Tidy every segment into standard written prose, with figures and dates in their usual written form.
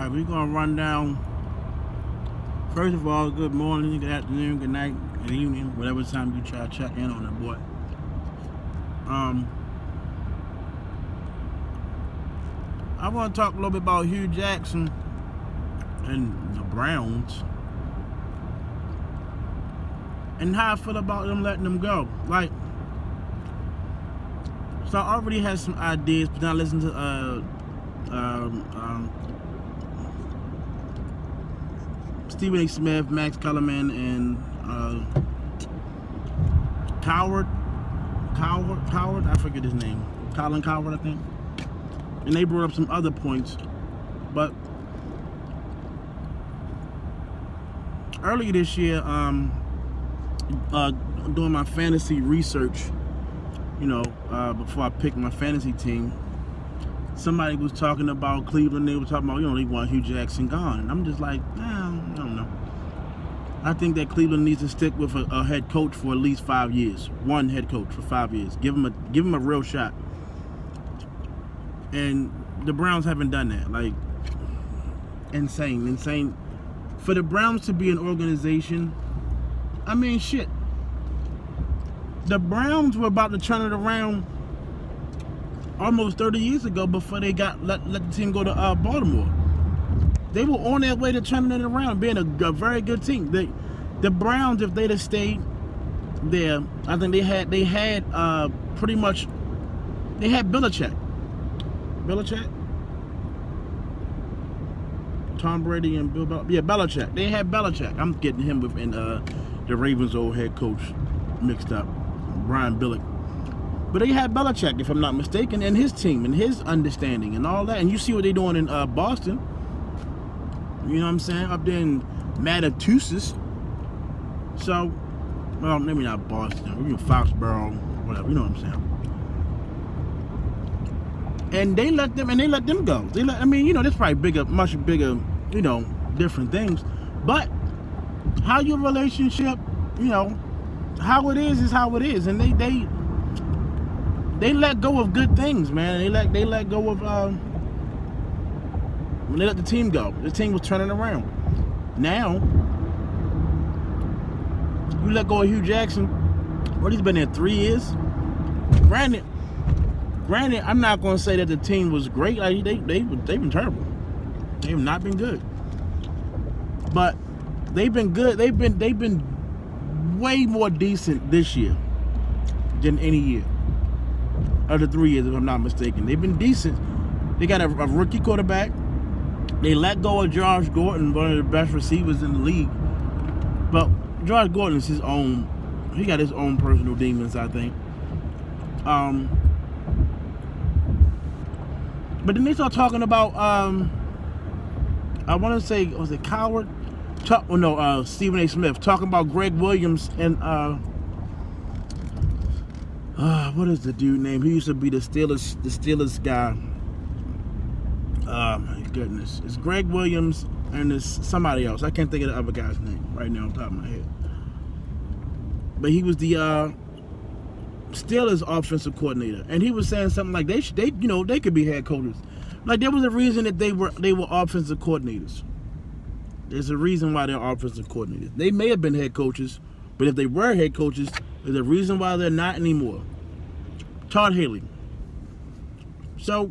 Alright, we're gonna run down. First of all, good morning, good afternoon, good night, good evening, whatever time you try to check in on it, boy. I want to talk a little bit about Hue Jackson and the Browns and how I feel about them letting them go. Like, so I already had some ideas, but now I listen to Stephen A. Smith, Max Kellerman, and Coward, I forget his name, Colin Coward, I think. And they brought up some other points, but earlier this year, doing my fantasy research, before I picked my fantasy team, somebody was talking about Cleveland. They were talking about, they want Hue Jackson gone. And I'm just like, I don't know. I think that Cleveland needs to stick with a head coach for at least 5 years. One head coach for 5 years. Give him a real shot. And the Browns haven't done that. Like, insane. For the Browns to be an organization, I mean, shit. The Browns were about to turn it around almost 30 years ago before they let the team go to Baltimore. They were on their way to turning it around, being a very good team. The Browns, if they'd have stayed there, I think they had pretty much, they had Belichick. Tom Brady and Bill Belichick. Yeah, Belichick. They had Belichick. I'm getting him within the Ravens' old head coach mixed up, Brian Billick. But they had Belichick, if I'm not mistaken, and his team and his understanding and all that. And you see what they're doing in Boston. You know what I'm saying? Up there in Massachusetts. So, well, maybe not Boston. Maybe Foxborough, whatever. You know what I'm saying? And they let them go. There's probably much bigger, different things. But how your relationship, how it is how it is. And they let go of good things, man. They let go of when they let the team go. The team was turning around. Now you let go of Hue Jackson. Well, he's been there 3 years. Granted, I'm not going to say that the team was great. Like, they've been terrible. They've not been good. But they've been good. They've been way more decent this year than any year of the 3 years, if I'm not mistaken. They've been decent. They got a rookie quarterback. They let go of Josh Gordon, one of the best receivers in the league. But Josh Gordon is his own. He got his own personal demons, I think. But then they start talking about, I want to say, was it Coward? Stephen A. Smith talking about Greg Williams and what is the dude name? He used to be the Steelers guy. My goodness, it's Greg Williams and it's somebody else. I can't think of the other guy's name right now on top of my head. But he was the Steelers offensive coordinator, and he was saying something like they could be head coaches. Like, there was a reason that they were offensive coordinators. There's a reason why they're offensive coordinators. They may have been head coaches, but if they were head coaches, there's a reason why they're not anymore. Todd Haley. So,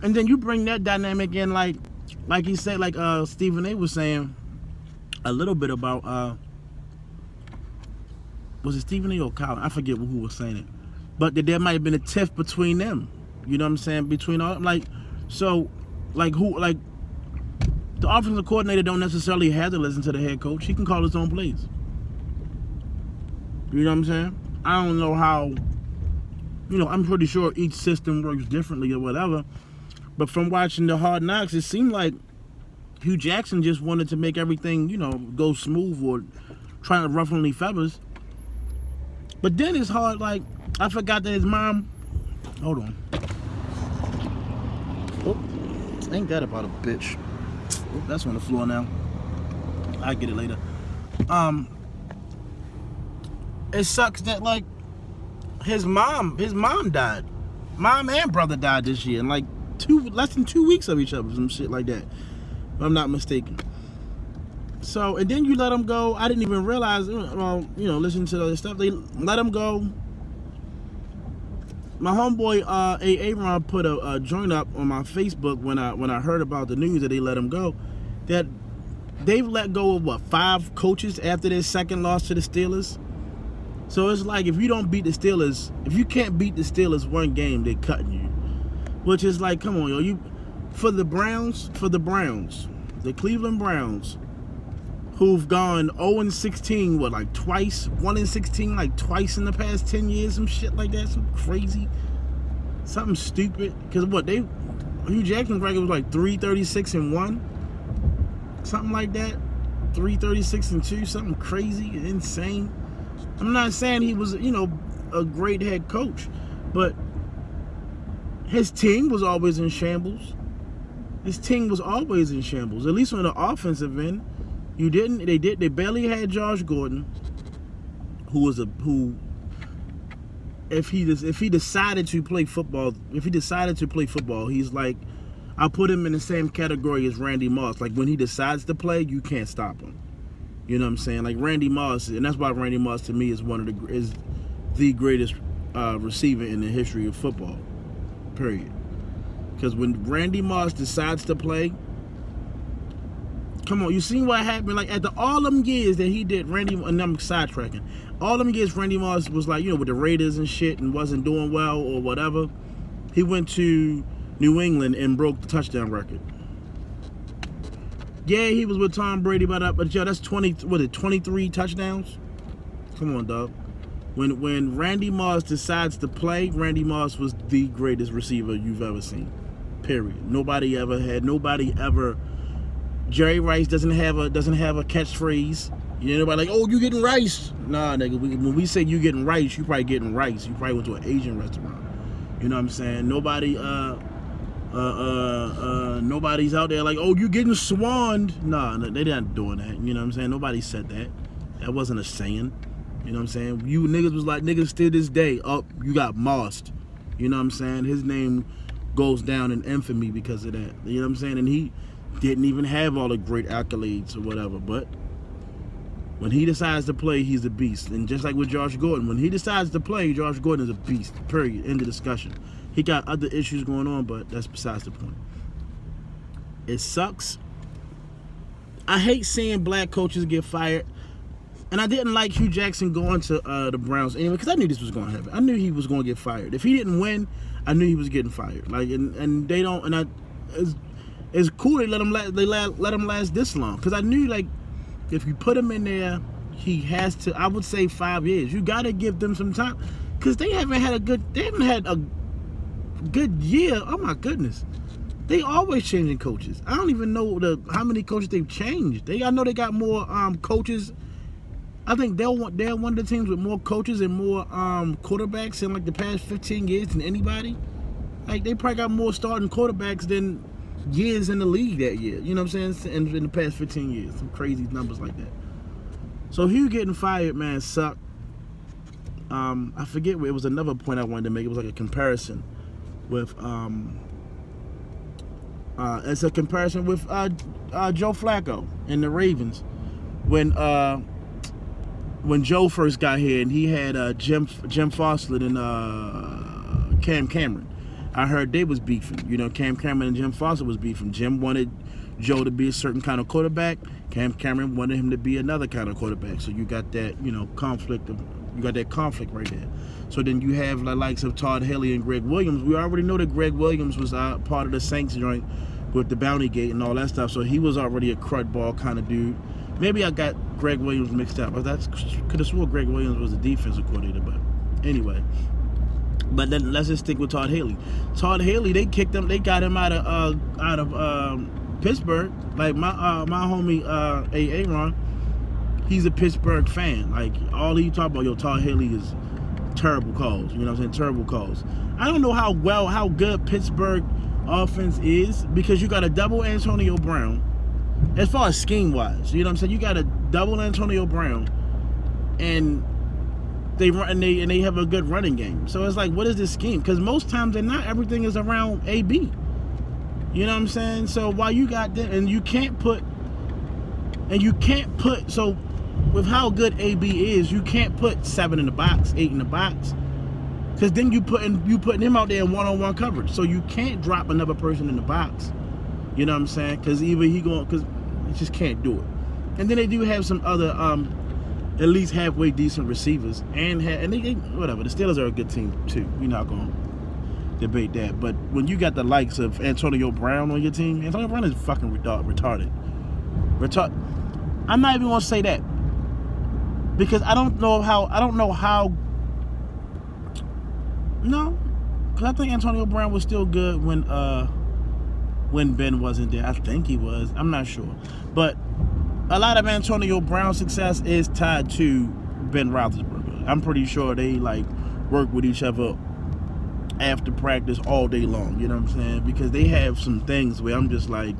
and then you bring that dynamic in, like he said, like Stephen A. was saying a little bit about. Was it Stephen A. or Colin? I forget who was saying it. But that there might have been a tiff between them. You know what I'm saying? Between all, the offensive coordinator don't necessarily have to listen to the head coach. He can call his own plays. You know what I'm saying? I don't know how, I'm pretty sure each system works differently or whatever. But from watching the Hard Knocks, it seemed like Hue Jackson just wanted to make everything, go smooth or trying to ruffle any feathers. But then it's hard, like, I forgot that his mom, hold on. Oh, ain't that about a bitch. Oh, that's on the floor now. I'll get it later. It sucks that, like, his mom died. Mom and brother died this year in, like, less than 2 weeks of each other, some shit like that. if I'm not mistaken. So, and then you let him go. I didn't even realize, well, listening to the other stuff, they let him go. My homeboy Aaron put a joint up on my Facebook when I heard about the news that they let him go, that they've let go of 5 coaches after their second loss to the Steelers. So it's like, if you don't beat the Steelers, if you can't beat the Steelers one game, they're cutting you. Which is like, come on, yo, for the Browns, the Cleveland Browns, who've gone 0-16, like twice, 1-16, like twice in the past 10 years, some shit like that, some crazy, something stupid. Because Hue Jackson's record was like 336-1, something like that, 336-2, something crazy, insane. I'm not saying he was, a great head coach, but his team was always in shambles. At least on the offensive end. They barely had Josh Gordon, who if he decided to play football, he's like, I'll put him in the same category as Randy Moss. Like, when he decides to play, you can't stop him. You know what I'm saying? Like Randy Moss, and that's why Randy Moss to me is the greatest receiver in the history of football. Period. Because when Randy Moss decides to play, come on, you seen what happened? Like, after all them years that he did, and I'm sidetracking, all them years Randy Moss was like, with the Raiders and shit and wasn't doing well or whatever, he went to New England and broke the touchdown record. Yeah, he was with Tom Brady, but that's 23 touchdowns? Come on, dog. When Randy Moss decides to play, Randy Moss was the greatest receiver you've ever seen. Period. Nobody ever. Jerry Rice doesn't have a catchphrase. Nobody like, oh, you getting rice? Nah, nigga. When we say you getting rice, you probably getting rice. You probably went to an Asian restaurant. You know what I'm saying? Nobody's out there like, oh, you getting swanned? Nah, they're not doing that. You know what I'm saying? Nobody said that. That wasn't a saying. You know what I'm saying? You niggas was like, niggas still this day, you got mossed. You know what I'm saying? His name goes down in infamy because of that. You know what I'm saying? And he didn't even have all the great accolades or whatever, but when he decides to play, he's a beast. And just like with Josh Gordon, when he decides to play, Josh Gordon is a beast, period, end of discussion. He got other issues going on, but that's besides the point. It sucks. I hate seeing black coaches get fired. And I didn't like Hue Jackson going to the Browns anyway, because I knew this was going to happen. I knew he was going to get fired. If he didn't win, I knew he was getting fired. Like, and they don't. And it's cool they let him last this long, because I knew, like, if you put him in there, he has to. I would say 5 years. You got to give them some time, because they haven't had a good year. Oh my goodness. They always changing coaches. I don't even know how many coaches they've changed. I know they got more coaches. I think they're one of the teams with more coaches and more quarterbacks in like the past 15 years than anybody. Like, they probably got more starting quarterbacks than years in the league that year. You know what I'm saying? In the past 15 years. Some crazy numbers like that. So Hue getting fired, man, sucked. I forget, it was another point I wanted to make. It was like a comparison with it's a comparison with Joe Flacco and the Ravens. When Joe first got here, and he had Jim Foslet and Cam Cameron. I heard they was beefing. Cam Cameron and Jim Foslet was beefing. Jim wanted Joe to be a certain kind of quarterback. Cam Cameron wanted him to be another kind of quarterback. So you got that, conflict. You got that conflict right there. So then you have the likes of Todd Haley and Greg Williams. We already know that Greg Williams was part of the Saints joint with the Bounty Gate and all that stuff. So he was already a crud ball kind of dude. Maybe I got Greg Williams mixed up, but could have swore Greg Williams was the defensive coordinator. But anyway, but then let's just stick with Todd Haley. Todd Haley, they kicked him. They got him out of Pittsburgh. Like my homie Aaron, he's a Pittsburgh fan. Like, all he talk about, Todd Haley is terrible calls. You know what I'm saying? Terrible calls. I don't know how good Pittsburgh offense is, because you got a double Antonio Brown. As far as scheme-wise, you know what I'm saying? You got a double Antonio Brown, and they have a good running game. So it's like, what is this scheme? Because most times not everything is around AB. You You know what I'm saying? So while you got that, and you can't put, so with how good AB is, you can't put 7 in the box, 8 in the box, because then you putting him out there in one-on-one coverage. So you can't drop another person in the box. You know what I'm saying? Because either because you just can't do it. And then they do have some other at least halfway decent receivers, and they whatever. The Steelers are a good team too. We're not gonna debate that. But when you got the likes of Antonio Brown on your team, Antonio Brown is fucking retarded. I'm not even gonna say that, because I don't know how. No, because I think Antonio Brown was still good when Ben wasn't there. I think he was. I'm not sure, but a lot of Antonio Brown's success is tied to Ben Roethlisberger. I'm pretty sure they like work with each other after practice all day long. You know what I'm saying? Because they have some things where I'm just like,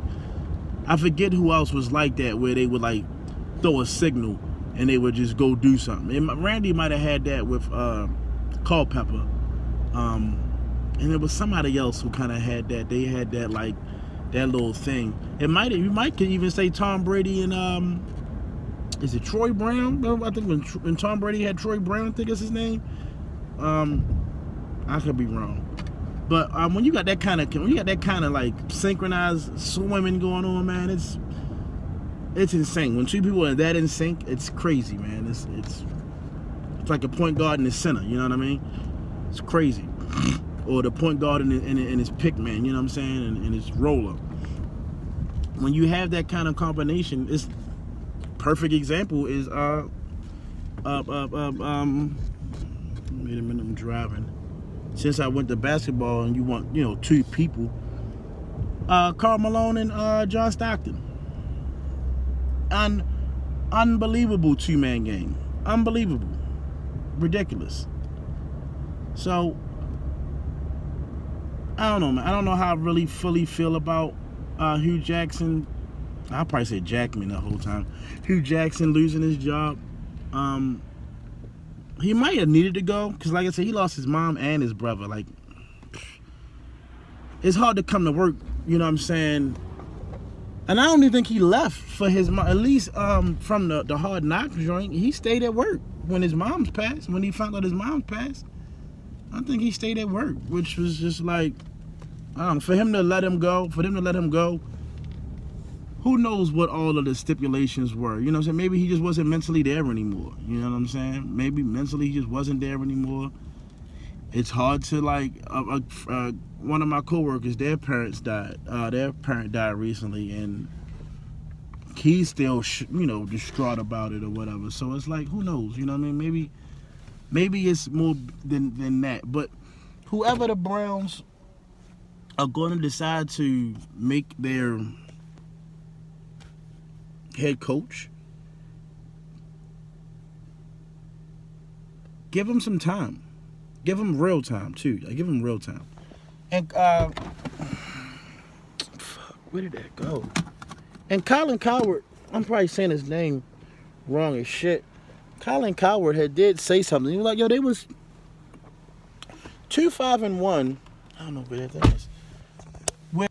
I forget who else was like that, where they would like throw a signal and they would just go do something. And Randy might have had that with Culpepper, and there was somebody else who kind of had that. They had that like that little thing. You might could even say Tom Brady and is it Troy Brown? I think when Tom Brady had Troy Brown, I think is his name. I could be wrong, but when you got that kind of like synchronized swimming going on, man, it's insane. When two people are that in sync, it's crazy, man. It's like a point guard in the center. You know what I mean? It's crazy. Or the point guard in his pick man. You know what I'm saying? And his roller. When you have that kind of combination, it's perfect example is wait a minute, I'm driving. Since I went to basketball and you want, two people, Karl Malone and John Stockton. Unbelievable two-man game. Unbelievable. Ridiculous. So, I don't know, man. I don't know how I really fully feel about Hue Jackson. I'll probably say Jackman the whole time. Hue Jackson losing his job. He might have needed to go, because like I said, he lost his mom and his brother. Like, it's hard to come to work, you know what I'm saying? And I don't even think he left for his mom. At least from the Hard Knocks joint, he stayed at work when his mom's passed. When he found out his mom passed, I think he stayed at work, which was just like, I don't know, for them to let him go, who knows what all of the stipulations were. You know what I'm saying? Maybe he just wasn't mentally there anymore. You know what I'm saying? Maybe mentally he just wasn't there anymore. It's hard to like, one of my coworkers, their parent died recently, and he's still, distraught about it or whatever. So it's like, who knows? You know what I mean? Maybe it's more than that. But whoever the Browns are going to decide to make their head coach, give him some time. Give him real time too. Give him real time. And where did that go? And Colin Cowherd, I'm probably saying his name wrong as shit. Colin Cowherd did say something. He was like, they was 2-5-1. I don't know where that is. Where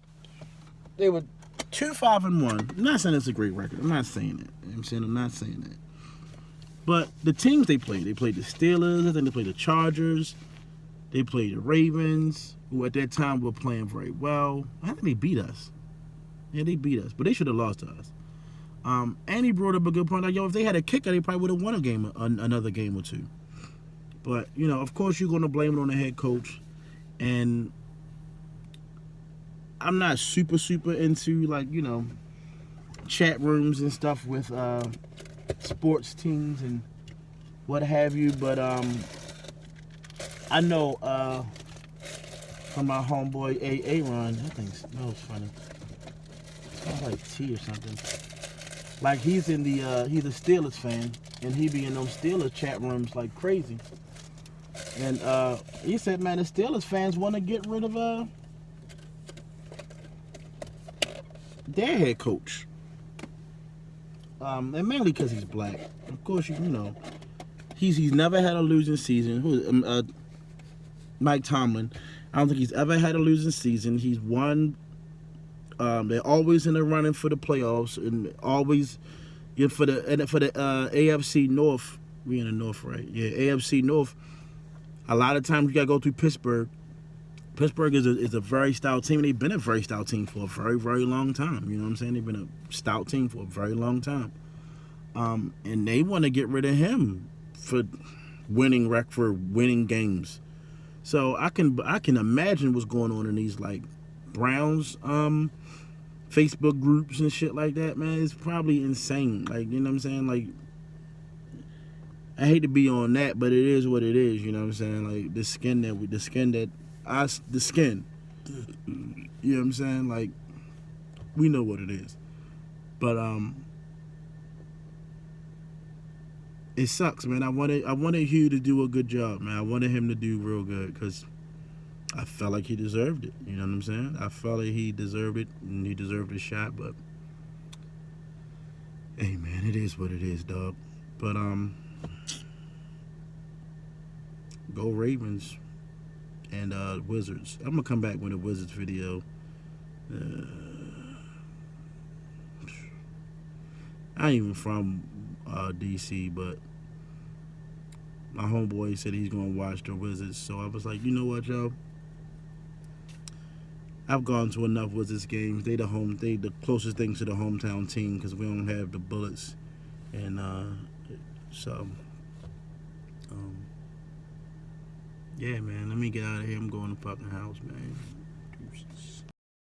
they were 2-5-1. I'm not saying it's a great record. I'm not saying that. I'm not saying that. But the teams they played the Steelers. I think they played the Chargers. They played the Ravens, who at that time were playing very well. I think they beat us. Yeah, they beat us, but they should have lost to us. And he brought up a good point. Like, if they had a kicker, they probably would have won another game or two. But, of course you're going to blame it on the head coach. And I'm not super into, like, chat rooms and stuff with sports teams and what have you. But I know from my homeboy Aaron, that was funny. It smells like tea or something. Like, he's a Steelers fan, and he be in those Steelers chat rooms like crazy. And he said, man, the Steelers fans want to get rid of their head coach. And mainly because he's black. Of course, he's never had a losing season. Mike Tomlin. I don't think he's ever had a losing season. He's won They're always in the running for the playoffs, and always for the AFC North. We in the North, right? Yeah, AFC North. A lot of times you gotta go through Pittsburgh. Pittsburgh is a very stout team. They've been a very stout team for a very, very long time. You know what I'm saying? They've been a stout team for a very long time. And they want to get rid of him for winning games. So I can imagine what's going on in these like Browns Facebook groups and shit like that, man. It's probably insane. Like, you know what I'm saying? Like, I hate to be on that, but it is what it is. You know what I'm saying? Like the skin. You know what I'm saying? Like, we know what it is. But it sucks, man. I wanted Hugh to do a good job, man. I wanted him to do real good because I felt like he deserved it. You know what I'm saying? I felt like he deserved it and he deserved a shot. But hey, man, it is what it is, dog. But go Ravens and Wizards. I'm gonna come back with a Wizards video. I ain't even from DC, but my homeboy said he's gonna watch the Wizards, so I was like, you know what, y'all? I've gone to enough Wizards games. They the closest thing to the hometown team because we don't have the Bullets, and so yeah, man. Let me get out of here. I'm going to the fucking house, man.